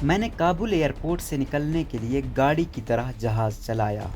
میں نے کابل ایئرپورٹ سے نکلنے کے لیے گاڑی کی طرح جہاز چلایا۔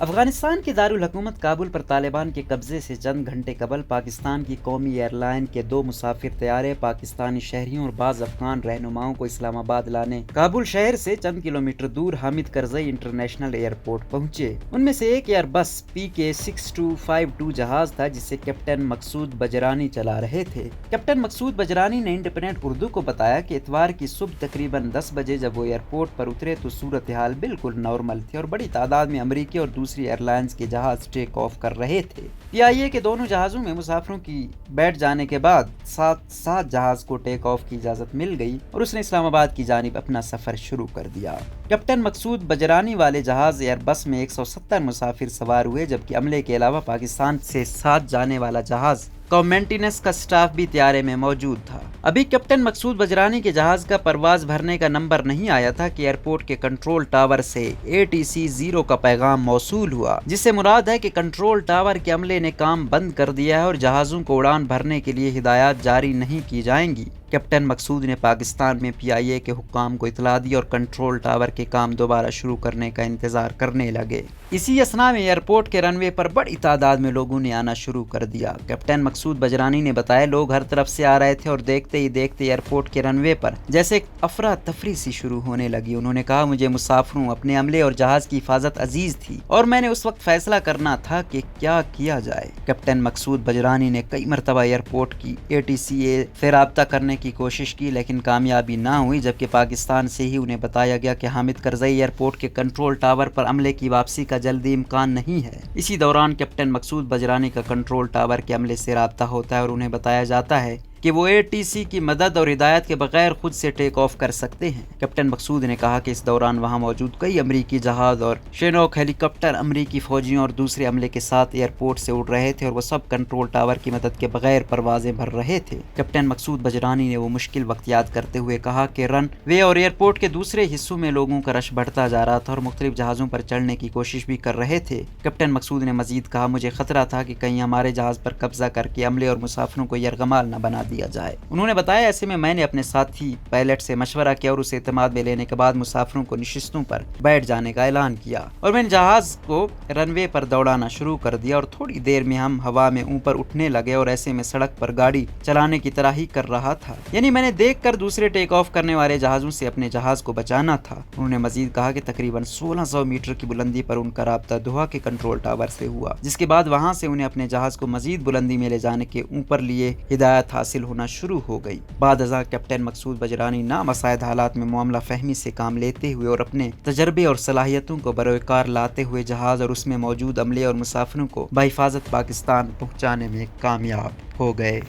افغانستان کے دارالحکومت کابل پر طالبان کے قبضے سے چند گھنٹے قبل پاکستان کی قومی ایئر لائن کے 2 مسافر طیارے پاکستانی شہریوں اور بعض افغان رہنماؤں کو اسلام آباد لانے کابل شہر سے چند کلومیٹر دور حامد کرزئی انٹرنیشنل ایئرپورٹ پہنچے۔ ان میں سے ایک ایئر بس PK6252 جہاز تھا جسے کیپٹن مقصود بجرانی چلا رہے تھے۔ کیپٹن مقصود بجرانی نے انڈیپینڈنٹ اردو کو بتایا کہ اتوار کی صبح تقریباً 10 بجے جب وہ ایئرپورٹ پر اترے تو صورتحال بالکل نارمل تھی اور بڑی تعداد میں امریکی اور دوسری ایئر لائنز کے جہاز ٹیک آف کر رہے تھے۔ PIA کے دونوں جہازوں میں مسافروں کی بیٹھ جانے کے بعد ساتھ جہاز کو ٹیک آف کی اجازت مل گئی اور اس نے اسلام آباد کی جانب اپنا سفر شروع کر دیا۔ کیپٹن مقصود بجرانی والے جہاز ایئر بس میں 170 مسافر سوار ہوئے جبکہ عملے کے علاوہ پاکستان سے ساتھ جانے والا جہاز کا مینٹیننس کا سٹاف بھی طیارے میں موجود تھا۔ ابھی کیپٹن مقصود بجرانی کے جہاز کا پرواز بھرنے کا نمبر نہیں آیا تھا کہ ایئرپورٹ کے کنٹرول ٹاور سے ATC 0 کا پیغام موصول ہوا، جس سے مراد ہے کہ کنٹرول ٹاور کے عملے نے کام بند کر دیا ہے اور جہازوں کو اڑان بھرنے کے لیے ہدایات جاری نہیں کی جائیں گی۔ کیپٹن مقصود نے پاکستان میں PIA کے حکام کو اطلاع دی اور کنٹرول ٹاور کے کام دوبارہ شروع کرنے کا انتظار کرنے لگے۔ اسی اثناء میں ایئرپورٹ کے رن وے پر بڑی تعداد میں لوگوں نے آنا شروع کر دیا۔ کیپٹن مقصود بجرانی نے بتایا لوگ ہر طرف سے آ رہے تھے اور دیکھتے ہی دیکھتے ایئرپورٹ کے رن وے پر جیسے ایک افراتفری سی شروع ہونے لگی۔ انہوں نے کہا مجھے مسافروں، اپنے عملے اور جہاز کی حفاظت عزیز تھی اور میں نے اس وقت فیصلہ کرنا تھا کہ کیا کیا جائے۔ کیپٹن مقصود بجرانی نے کئی مرتبہ ایئرپورٹ کی ATCA سے رابطہ کرنے کی کوشش کی لیکن کامیابی نہ ہوئی، جبکہ پاکستان سے ہی انہیں بتایا گیا کہ حامد کرزئی ایئرپورٹ کے کنٹرول ٹاور پر عملے کی واپسی کا جلدی امکان نہیں ہے۔ اسی دوران کیپٹن مقصود بجرانی کا کنٹرول ٹاور کے عملے سے رابطہ ہوتا ہے اور انہیں بتایا جاتا ہے کہ وہ ATC کی مدد اور ہدایت کے بغیر خود سے ٹیک آف کر سکتے ہیں۔ کیپٹن مقصود نے کہا کہ اس دوران وہاں موجود کئی امریکی جہاز اور شینوک ہیلی کاپٹر امریکی فوجیوں اور دوسرے عملے کے ساتھ ایئرپورٹ سے اڑ رہے تھے اور وہ سب کنٹرول ٹاور کی مدد کے بغیر پروازیں بھر رہے تھے۔ کیپٹن مقصود بجرانی نے وہ مشکل وقت یاد کرتے ہوئے کہا کہ رن وے اور ایئرپورٹ کے دوسرے حصوں میں لوگوں کا رش بڑھتا جا رہا تھا اور مختلف جہازوں پر چڑھنے کی کوشش بھی کر رہے تھے۔ کیپٹن مقصود نے مزید کہا مجھے خطرہ تھا کہ کہیں ہمارے جہاز پر قبضہ کر کے عملے اور مسافروں کو یرغمال نہ بنا دیا جائے۔ انہوں نے بتایا ایسے میں نے اپنے ساتھی پائلٹ سے مشورہ کیا اور اسے اعتماد میں لینے کے بعد مسافروں کو نشستوں پر بیٹھ جانے کا اعلان کیا اور میں نے جہاز کو رن وے پر دوڑانا شروع کر دیا اور تھوڑی دیر میں ہم ہوا میں اوپر اٹھنے لگے اور ایسے میں سڑک پر گاڑی چلانے کی طرح ہی کر رہا تھا، یعنی میں نے دیکھ کر دوسرے ٹیک آف کرنے والے جہازوں سے اپنے جہاز کو بچانا تھا۔ انہوں نے مزید کہا کہ تقریباً 1600 میٹر کی بلندی پر ان کا رابطہ دوحہ کے کنٹرول ٹاور سے ہوا، جس کے بعد وہاں سے انہیں اپنے جہاز کو مزید بلندی میں لے جانے کے اوپر لیے ہدایت حاصل ہونا شروع ہو گئی۔ بعد ازاں کیپٹن مقصود بجرانی نامساعد حالات میں معاملہ فہمی سے کام لیتے ہوئے اور اپنے تجربے اور صلاحیتوں کو بروئے کار لاتے ہوئے جہاز اور اس میں موجود عملے اور مسافروں کو بحفاظت پاکستان پہنچانے میں کامیاب ہو گئے۔